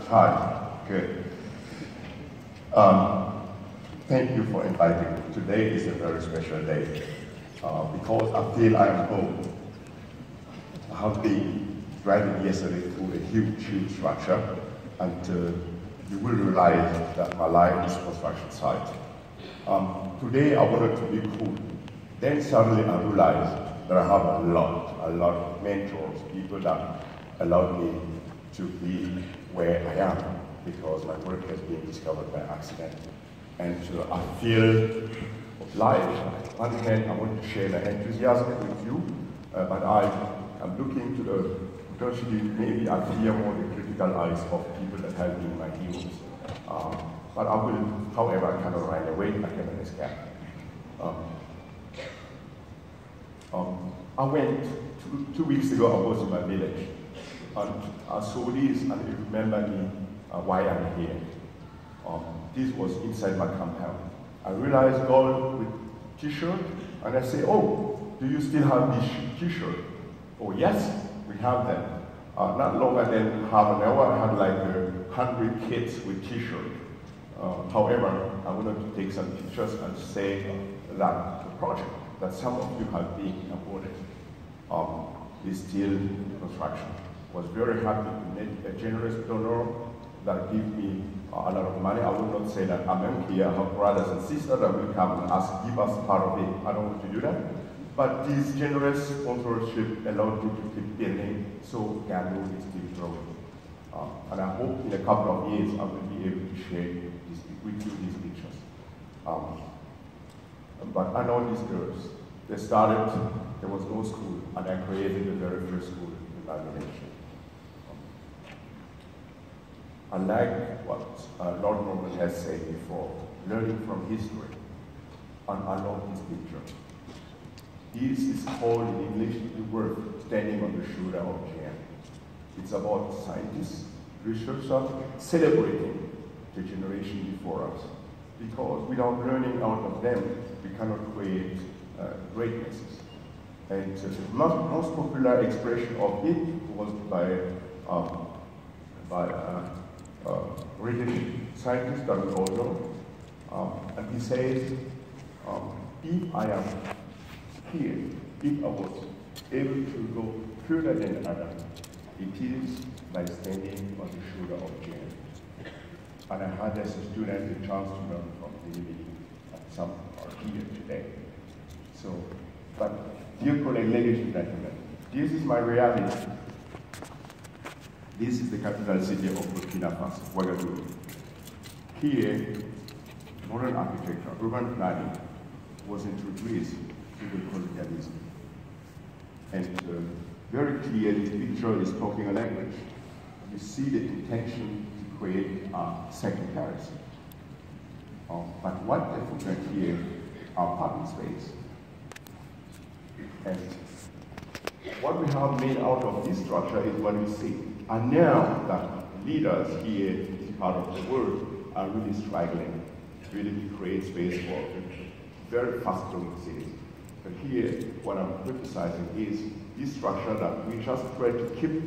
Hi, good. Thank you for inviting me. Today is a very special day because I feel I am home. I have been driving yesterday through a huge structure, and you will realize that my life is construction site. Today I wanted to be cool. Then suddenly I realized that I have a lot of mentors, people that allowed me to be where I am because my work has been discovered by accident. And I feel life. On one hand, I want to share my enthusiasm with you, but I'm looking to the potentially, maybe I fear more the critical eyes of people that have been my heroes. But I will, however, I cannot run away, I cannot escape. I went, two weeks ago, I was in my village, and I saw this, and it remembered me why I'm here. This was inside my compound. I realized God with t-shirt, and I say, oh, do you still have this t-shirt? Oh, yes, we have them. Not longer than half an hour, I had like 100 kids with t-shirt. However, I wanted to take some pictures and say that the project that some of you have been awarded is still in construction. Was very happy to meet a generous donor that gave me a lot of money. I will not say that I'm here, I have brothers and sisters that will come and ask, give us part of it. I don't want to do that. But this generous sponsorship allowed me to keep building, so Gando is still growing. And I hope in a couple of years I will be able to share with you these pictures. But I know these girls. They started, there was no school, and I created the very first school in my village. I like what Lord Norman has said before, learning from history, and I love this picture. This is called in English the word standing on the shoulder of giants. It's about scientists, researchers celebrating the generation before us. Because without learning out of them, we cannot create greatnesses. And the most popular expression of it was by British scientist that we all know. And he says, if I am here, if I was able to go further than Adam, it is by standing on the shoulder of giants. And I had as a student the chance to learn from Diébédo, and some are here today. So, but dear colleagues, ladies and gentlemen, this is my reality. This is the capital city of Burkina Faso, Ouagadougou. Here, modern architecture, urban planning was introduced to the colonialism. And very clearly, the picture is talking a language. You see the intention to create a second Paris. But what they forget here are public space. And what we have made out of this structure is what we see. And now that leaders here in this part of the world are really struggling really to create space for very fast-growing cities. But here, what I'm criticizing is this structure that we just try to keep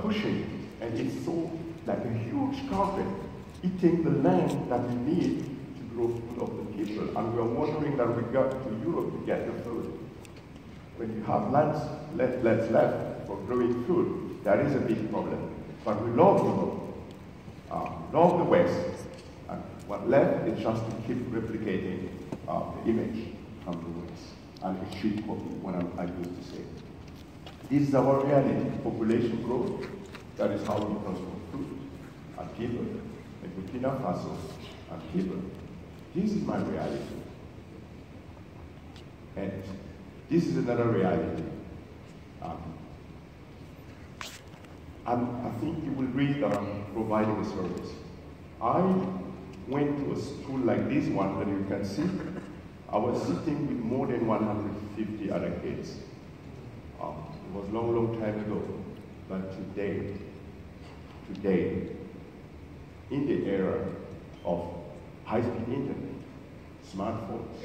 pushing, and it's so like a huge carpet, eating the land that we need to grow food of the people. And we are wondering that we got to Europe to get the food. When you have lands left for growing food, that is a big problem. But we love Europe, love the West, and what left is just to keep replicating the image from the West. And it should copy what I used to say. This is our reality, population growth. That is how we consume food and people, in Burkina Faso and people. This is my reality. And this is another reality. I think you will read providing a service. I went to a school like this one that you can see. I was sitting with more than 150 other kids. It was a long time ago. But today, in the era of high-speed internet, smartphones,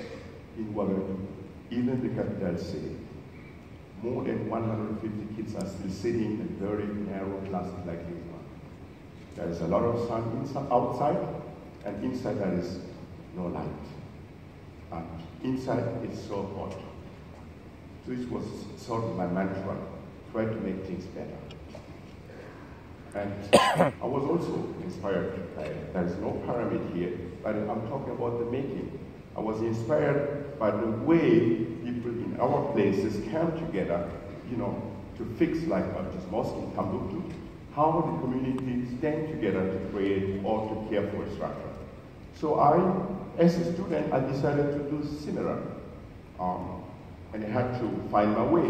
in Ouagadougou, even the capital city, more than 150 kids are still sitting in very narrow classes like this one. There is a lot of sun outside, and inside there is no light. And inside it's so hot. So this was sort of my mantra, try to make things better. And I was also inspired by, there is no pyramid here, but I'm talking about the making. I was inspired by the way people in our places came together, you know, to fix like this mosque in Timbuktu, how the community stand together to create or to care for a structure. So as a student, I decided to do similar. And I had to find my way.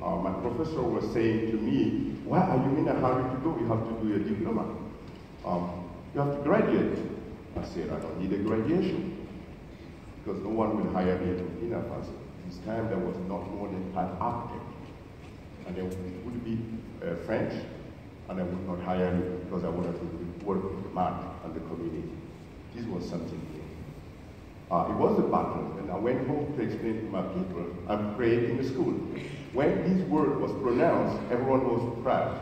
My professor was saying to me, why are you in a hurry to go? You have to do your diploma. You have to graduate. I said, I don't need a graduation because no one will hire me in Burkina Faso. This time there was not more than 5 architects. And they would be French, and I would not hire me because I wanted to work with the man and the community. This was something new. It was a battle, and I went home to explain to my people, I'm creating a school. When this word was pronounced, everyone was proud,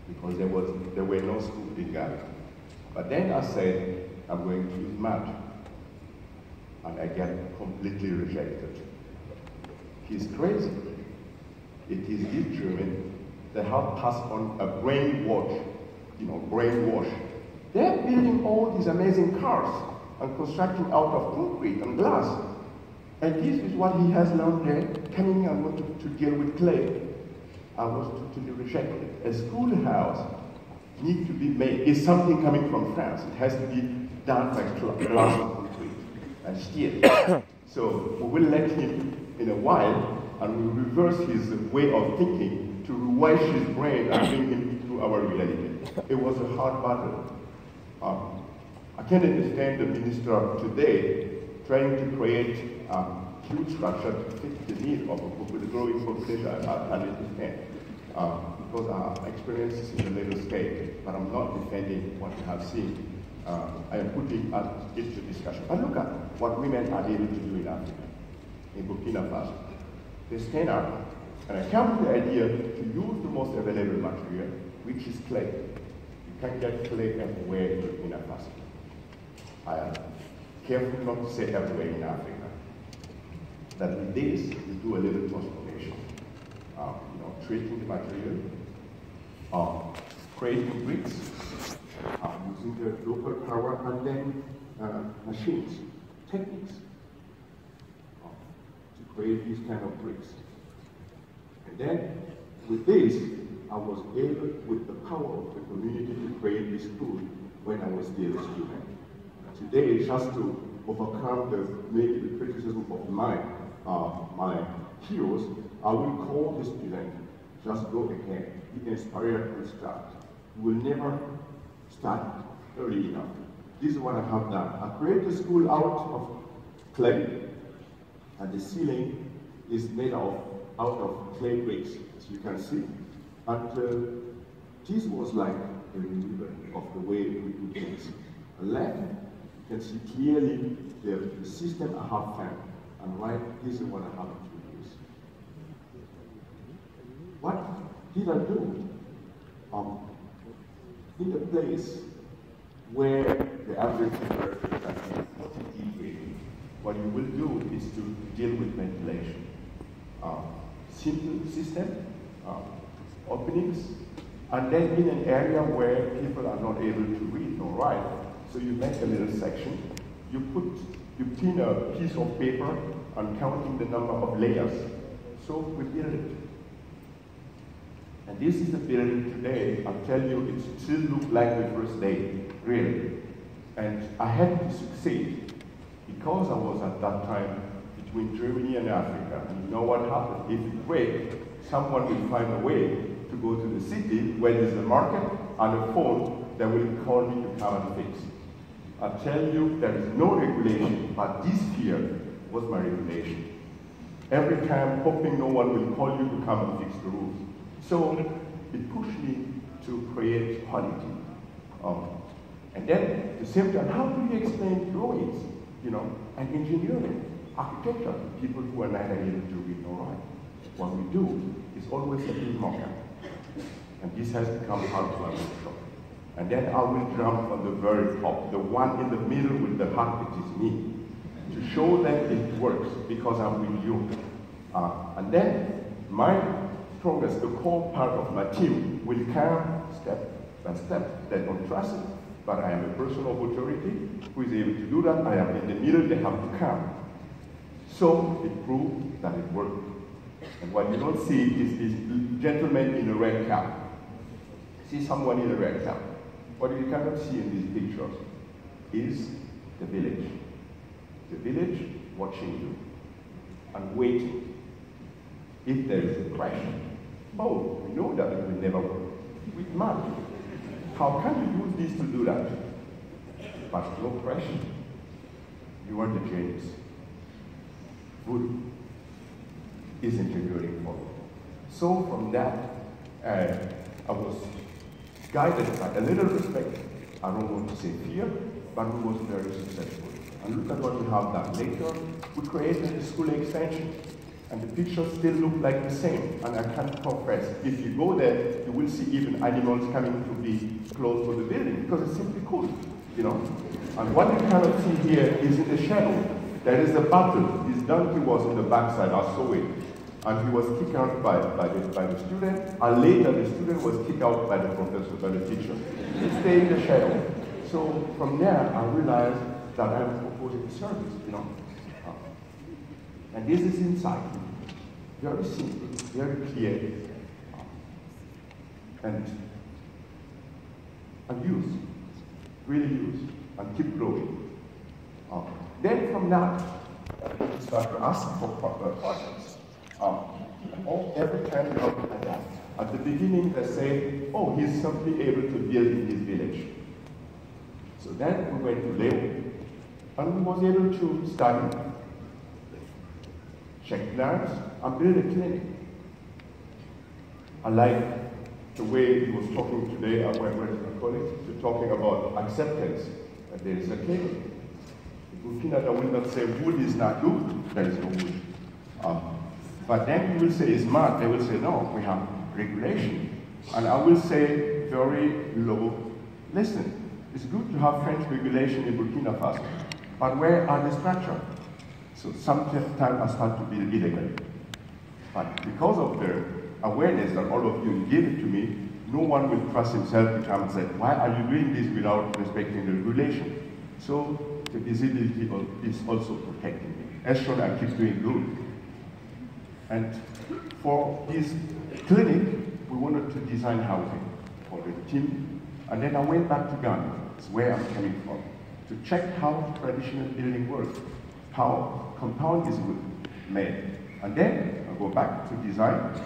because there were no schools in Ghana. But then I said, I'm going to use math, and I get completely rejected. He's crazy. It is this German that have passed on a brainwash, brainwash. They're building all these amazing cars and constructing out of concrete and glass. And this is what he has learned there, coming and wanting to deal with clay. I was totally rejected. A schoolhouse needs to be made. It's something coming from France. It has to be done by glass and concrete and steel. So we will let him in a while, and we reverse his way of thinking to rewash his brain and bring him into our reality. It was a hard battle. I can understand the minister today trying to create a huge structure to fit the need of the growing population. I understand because our experience is in a little scale, but I'm not defending what we have seen. I am putting it into discussion. But look at what women are able to do in Africa, in Burkina Faso. They stand up, and I come with the idea to use the most available material, which is clay. You can get clay everywhere in Burkina Faso. I am careful not to say everywhere in Africa. That with this, we do a little transformation. Treating the material, creating bricks, using the local power, and then machines, techniques, to create these kind of bricks. And then, with this, I was able, with the power of the community, to create this school when I was still a student. Today, just to overcome maybe the criticism of my heroes, I will call the student, just go ahead, be inspired and start. You will never start early enough. This is what I have done. I created a school out of clay, and the ceiling is made out of clay bricks, as you can see. And this was like a renewal of the way we do things. Left, you can see clearly the system I have found, and right, this is what I have to use. What did I do? In a place where the average temperature is at 40 degrees, what you will do is to deal with ventilation. Simple system, openings, and then in an area where people are not able to read or write, so you make a little section, you pin a piece of paper and counting the number of layers. So we build it. And this is the building today. I'll tell you, it still looks like the first day, really. And I had to succeed because I was at that time between Germany and Africa. And you know what happened? If it breaks, someone will find a way to go to the city where there's a market and a phone that will call me to come and fix. I tell you, there is no regulation, but this fear was my regulation. Every time, hoping no one will call you to come and fix the roof. So it pushed me to create quality. And then, at the same time, how do you explain drawings, and engineering, architecture to people who are neither able to read nor write? What we do is always a big mock-up. And this has become part of our workshop. And then I will jump on the very top, the one in the middle with the heart, it is me, to show them it works because I'm with you. And then my strongest, the core part of my team will come step by step. They don't trust it, but I am a person of authority who is able to do that. I am in the middle, they have to come. So it proved that it worked. And what you don't see is this gentleman in a red cap. See someone in a red cap. What you cannot see in these pictures is the village. The village watching you and waiting. If there is a crash, oh, we know that it will never work. With mud. How can you use this to do that? But no crash. You are the genius. Food is engineering for you. So from that, I was guided by a little respect. I don't want to say fear, but we was very successful. And look at what we have done later. We created a school extension. And the pictures still look like the same. And I can confess, if you go there, you will see even animals coming to be close to the building, because it's simply cool, you know. And what you cannot see here is in the shadow. There is a battle. His donkey was in the backside, I saw it. And he was kicked out by the student, and later the student was kicked out by the professor, by the teacher. He stayed in the shadow. So from there, I realized that I was proposing a service, you know. And this is inside. Very simple, very clear. And use, really use, and keep growing. Then from that, we start to ask for projects. Every time we look at that, at the beginning they say, oh, he's simply able to build in his village. So then we went to Léo, and we was able to study, check plans, and build a clinic. I like the way he was talking today, where is my colleague, talking about acceptance, that there is a clinic. In Burkina, they will not say wood is not good, there is no wood. But then you will say it's smart, they will say no, we have regulation. And I will say very low, listen, it's good to have French regulation in Burkina Faso, but where are the structures? So sometimes I start to build illegal. But because of the awareness that all of you give it to me, no one will trust himself to come and say, why are you doing this without respecting the regulation? So the visibility is also protecting me. As shown, I keep doing good. And for this clinic, we wanted to design housing for the team. And then I went back to Ghana, that's where I'm coming from, to check how traditional building works, how compound is made. And then I go back to design,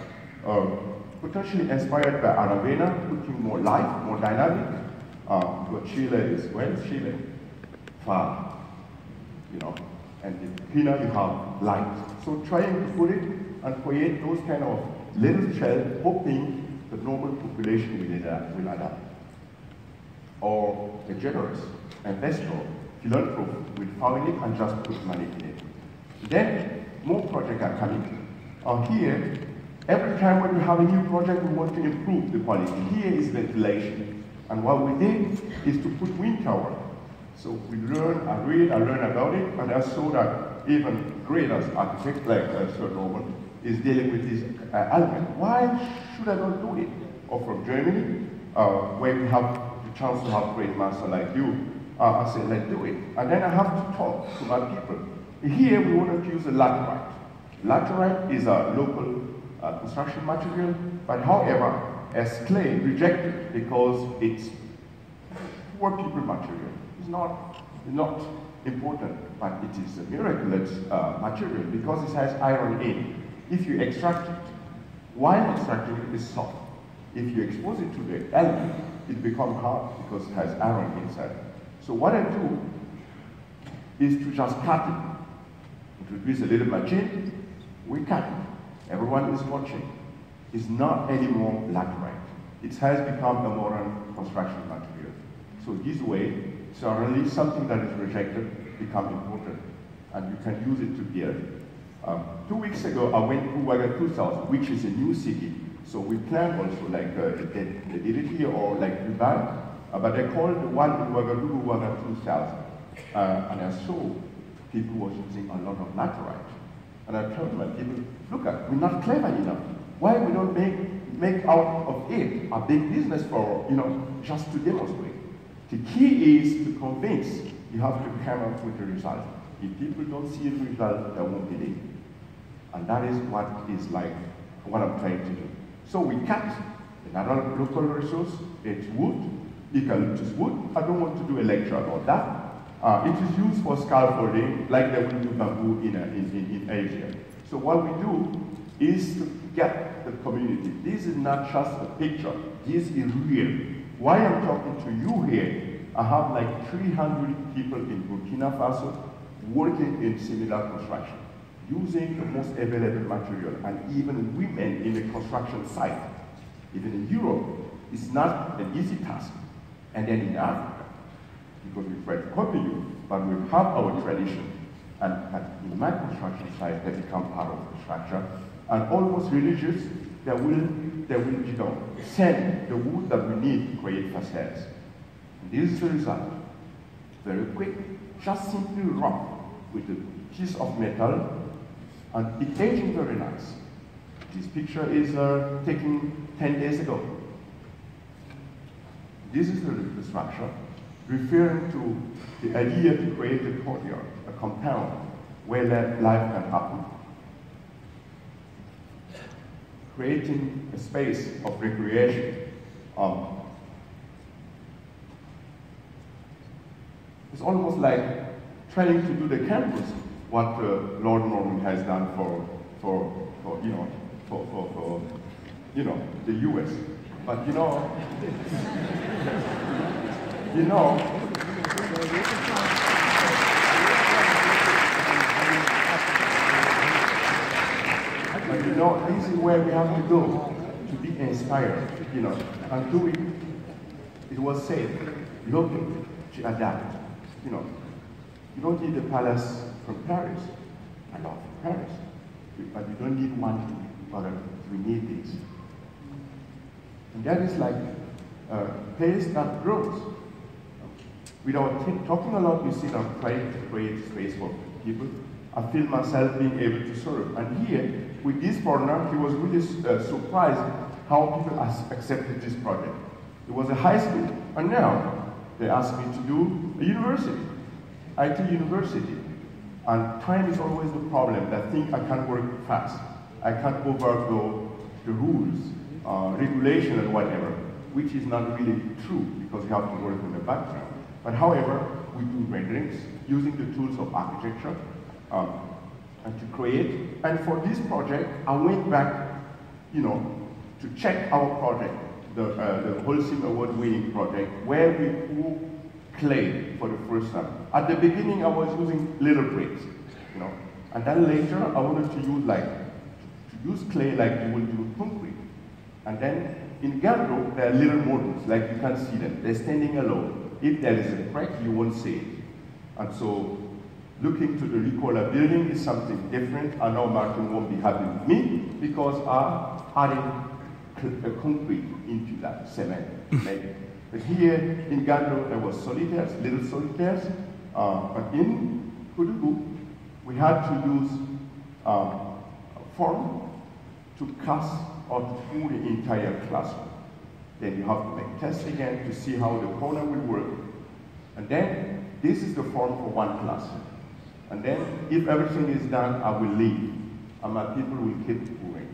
potentially inspired by Aravena, putting more life, more dynamic, to Chile as well, Chile, far, you know, and in Burkina you have light. So trying to put it and create those kind of little shells, hoping the normal population will adapt. Or a generous investor, philanthropist, will find it and just put money in it. Then more projects are coming. Here, every time when we have a new project, we want to improve the quality. Here is ventilation. And what we did is to put wind tower. So we learn, I read, I learn about it, and I saw that even great as architect like Sir Norman is dealing with this element. Why should I not do it? Or from Germany, where we have the chance to have great master like you, I said, let's do it. And then I have to talk to my people. Here we wanted to use a laterite. Laterite is a local construction material, but however, as clay, rejected because it's poor people material. It's not important, but it is a miraculous material because it has iron in. If you extract it, while extracting it is soft. If you expose it to the element, it becomes hard because it has iron inside. So what I do is to just cut it. Introduce a little machine, we cut it. Everyone is watching. It's not anymore laterite. It has become a modern construction material. So this way, suddenly something that is rejected becomes important, and you can use it to build. 2 weeks ago, I went to Ouagadougou, which is a new city. So we plan also like they did it here, or like Dubai, but they called the one in Ouagadougou 102,000. And I saw people was using a lot of laterite. And I told my people, look, we're not clever enough. Why we don't make out of it a big business for, just to demonstrate? The key is to convince. You have to come up with the result. If people don't see the result, they won't believe. And that is what I'm trying to do. So we cut another local resource. It's wood, eucalyptus wood. I don't want to do a lecture about that. It is used for scaffolding, like they will do bamboo in Asia. So what we do is to get the community. This is not just a picture. This is real. Why I'm talking to you here, I have like 300 people in Burkina Faso working in similar construction, using the most available material, and even women in the construction site. Even in Europe, it's not an easy task. And then in Africa, because we try to copy you, but we have our tradition. And in my construction site, they become part of the structure. And almost religious, they will send the wood that we need to create facades. And this is the result. Very quick, just simply rock with a piece of metal, and it's aging very nice. This picture is taken 10 days ago. This is the structure, referring to the idea to create a courtyard, a compound, where life can happen. Creating a space of recreation. It's almost like trying to do the campus, what Lord Norman has done for the US. But this is where we have to go to be inspired, and do it. It was said, look, to adapt. You don't need a palace from Paris. I love Paris, but you don't need one. We need this. And that is like a place that grows. Without talking a lot, you see, I'm trying to create space for people. I feel myself being able to serve. And here, with this partner, he was really surprised how people accepted this project. It was a high school, and now they asked me to do a university, IT university. And time is always the problem. I think I can't work fast. I can't overgo the rules, regulation and whatever, which is not really true because you have to work in the background. But however, we do renderings using the tools of architecture and to create. And for this project, I went back, to check our project, the LafargeHolcim award-winning project, where we pour clay for the first time. At the beginning, I was using little bricks, and then later I wanted to use clay like you will do concrete. And then in Gando, there are little models, like you can see them. They're standing alone. If there is a crack, you won't see it. And so, looking to the Ricola building is something different. I know Martin won't be happy with me because I added a concrete into that cement. But here in Gando, there was solitaires, little solitaires. But in Kudugu, we had to use a form to cast or to pull the entire classroom. Then you have to make tests again to see how the corner will work. And then this is the form for one class. And then if everything is done, I will leave. And my people will keep pouring.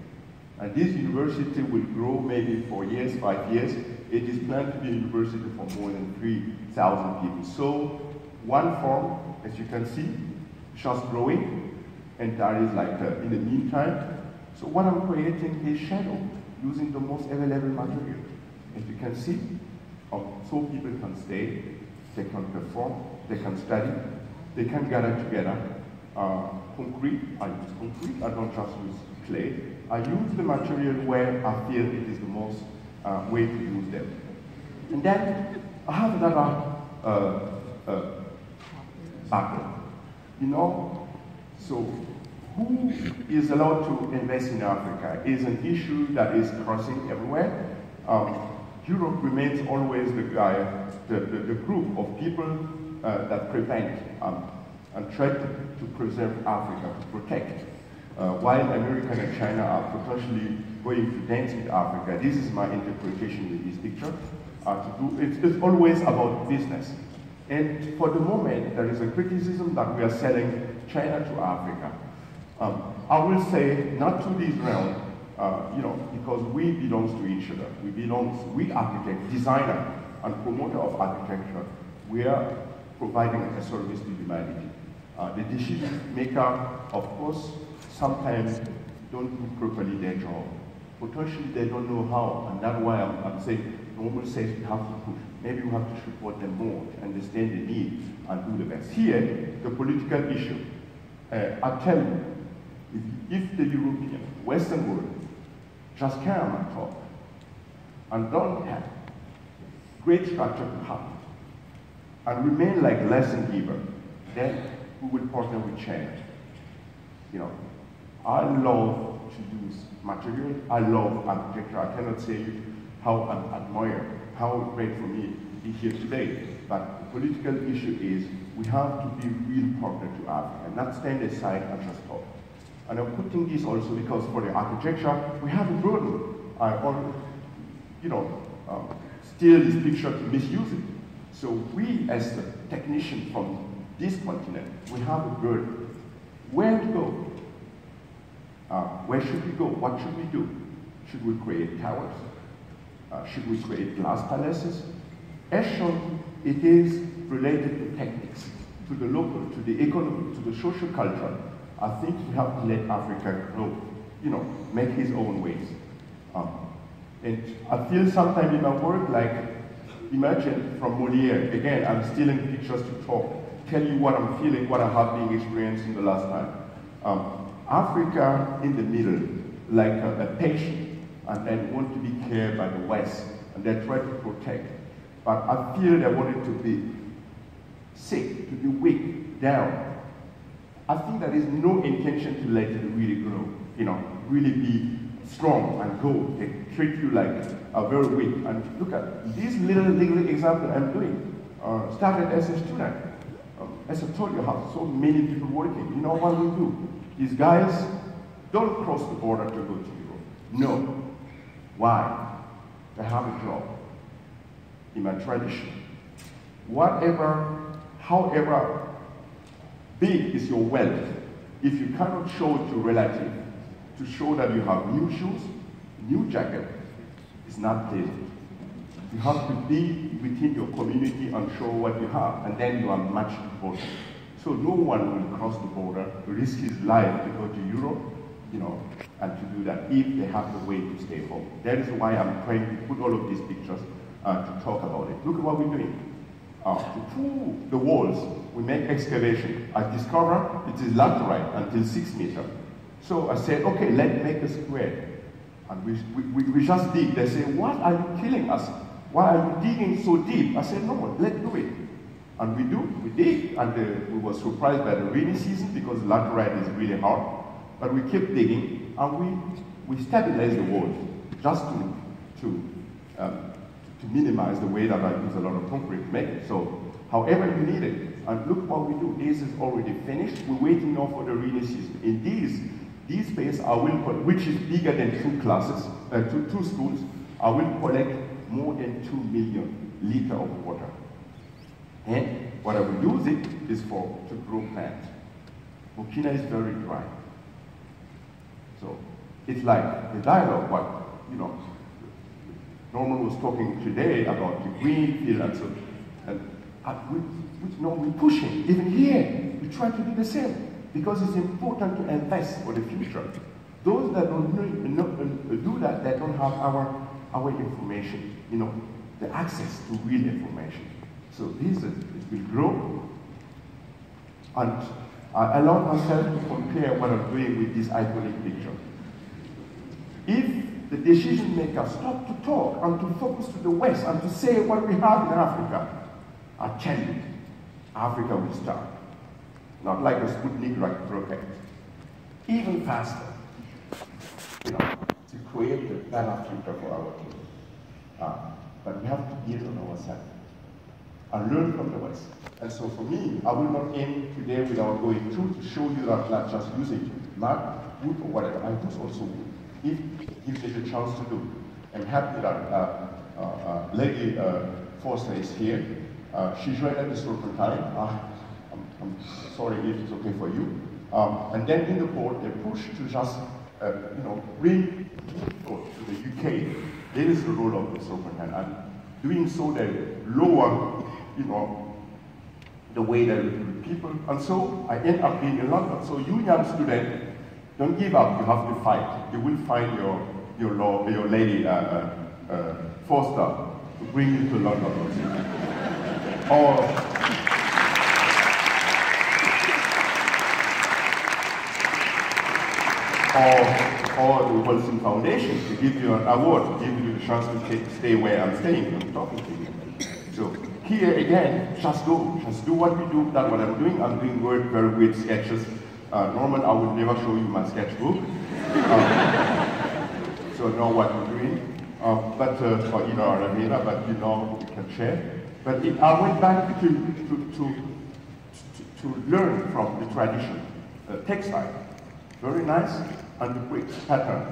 And this university will grow maybe 4 years, 5 years. It is planned to be a university for more than 3,000 people. So one form, as you can see, just growing. And that is like in the meantime. So what I'm creating is shadow using the most available material. As you can see, so people can stay, they can perform, they can study, they can gather together. Concrete, I use concrete, I don't just use clay. I use the material where I feel it is the most way to use them. And then I have another background. So who is allowed to invest in Africa is an issue that is crossing everywhere. Europe remains always the guy the group of people that prevent and try to preserve Africa, to protect. While America and China are potentially going to dance with Africa, this is my interpretation with this picture. It's always about business. And for the moment, there is a criticism that we are selling China to Africa. I will say, not to this round, because we belong to each other. We architects, designer, and promoter of architecture, we are providing a service to humanity. The decision maker, of course, sometimes don't do properly their job. Potentially they don't know how, and that's why I'm saying, normal says we have to push. Maybe we have to support them more, to understand the need, and do the best. Here, the political issue. I tell you, if the European, Western world, just come and talk, and don't have great structure to happen, and remain like lesson giver, then we will partner with China. I love to use material. I love architecture. I cannot say how I admire, how great for me to be here today. But the political issue is we have to be real partner to Africa, not stand aside and just talk. And I'm putting this also because for the architecture, we have a burden. Steal this picture to misuse it. So we, as a technician from this continent, we have a burden. Where to go? Where should we go? What should we do? Should we create towers? Should we create glass palaces? As shown, it is related to techniques, to the local, to the economy, to the social culture. I think we have to let Africa grow, make his own ways. And I feel sometimes in my work like, imagine from Molière, again, I'm stealing pictures to talk, tell you what I'm feeling, what I have been experiencing the last time. Africa in the middle, like a patient, and then want to be cared by the West, and they try to protect. But I feel they wanted to be sick, to be weak, down. I think there is no intention to let it really grow, really be strong and go. They treat you like a very weak. And look at this little example I'm doing. Started as a student. As I told you, I have so many people working. You know what we do? These guys don't cross the border to go to Europe. No. Why? They have a job. In my tradition, however big is your wealth, if you cannot show it to relative, to show that you have new shoes, new jacket, it's not pleasant. You have to be within your community and show what you have, and then you are much important. So no one will cross the border, risk his life to go to Europe, and to do that if they have the way to stay home. That is why I'm trying to put all of these pictures to talk about it. Look at what we're doing. To prove the walls, we make excavation. I discover it is laterite until 6 meters. So I said, okay, let's make a square. And we just dig. They say, what are you killing us? Why are you digging so deep? I said, no, let's do it. And we dig, and we were surprised by the rainy season because laterite is really hard. But we kept digging, and we stabilized the walls just to minimize the way that I use a lot of concrete to make it. So, however you need it, and look what we do. This is already finished. We're waiting now for the rainy season. In these space, I will which is bigger than 2 classes, two schools. I will collect more than 2 million liters of water. And what I will use it is to grow plants. Burkina is very dry. So it's like the dialogue, Norman was talking today about the green field and so, we're pushing. Even here, we try to do the same because it's important to invest for the future. Those that don't do that, they don't have our information, the access to real information. So it will grow, and I allow myself to compare what I'm doing with this iconic picture. If the decision makers stop to talk and to focus to the West and to say what we have in Africa, I tell you, Africa will start. Not like a Sputnik rocket, even faster, to create a better future for our kids. But we have to build on ourselves. and learn from the West. And so for me, I will not end today without going through to show you that not just using mud, wood, or whatever. I use also wood, if it gives me the chance to do. I'm happy that Lady Forster is here. She joined at the Serpentine. I'm sorry if it's okay for you. And then in the board, they pushed to just, bring people to the UK. That is the role of the Serpentine. And doing so, they lower, the way that people. And so I end up being in London. So you young students, don't give up. You have to fight. You will find your lady Forster to bring you to London also. Or the Holcim Foundation to give you an award, to give you the chance to stay where I'm staying, I'm talking to you. So here again, just go, just do what we do, that's what I'm doing. I'm doing very weird sketches. Norman, I will never show you my sketchbook. So know what I'm doing. But we can share. But I went back to learn from the tradition, textile. Very nice and the bricks pattern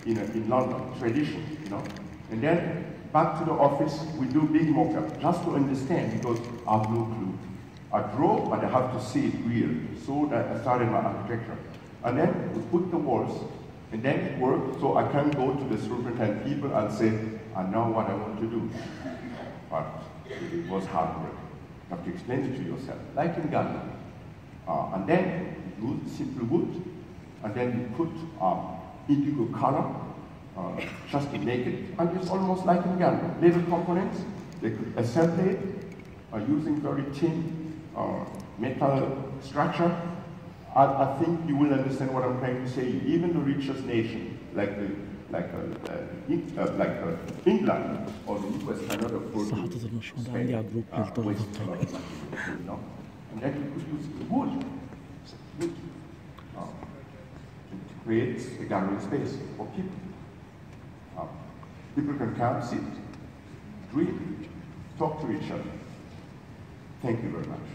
in London, tradition, And then back to the office, we do big mock-up, just to understand, because I have no clue. I draw, but I have to see it real. So that I started my architecture. And then we put the walls, and then it worked, so I can go to the Serpentine people and say, I know what I want to do. But it was hard work. You have to explain it to yourself, like in Ghana. And then you use simple wood, and then you put indigo color, just to make it, and it's almost like in Ghana. Little components, they could assemble it using very thin metal structure. I think you will understand what I'm trying to say. Even the richest nation, like England or the US, cannot afford to spend and then you could use wood. Creates a gathering space for people. People can come, sit, dream, talk to each other. Thank you very much.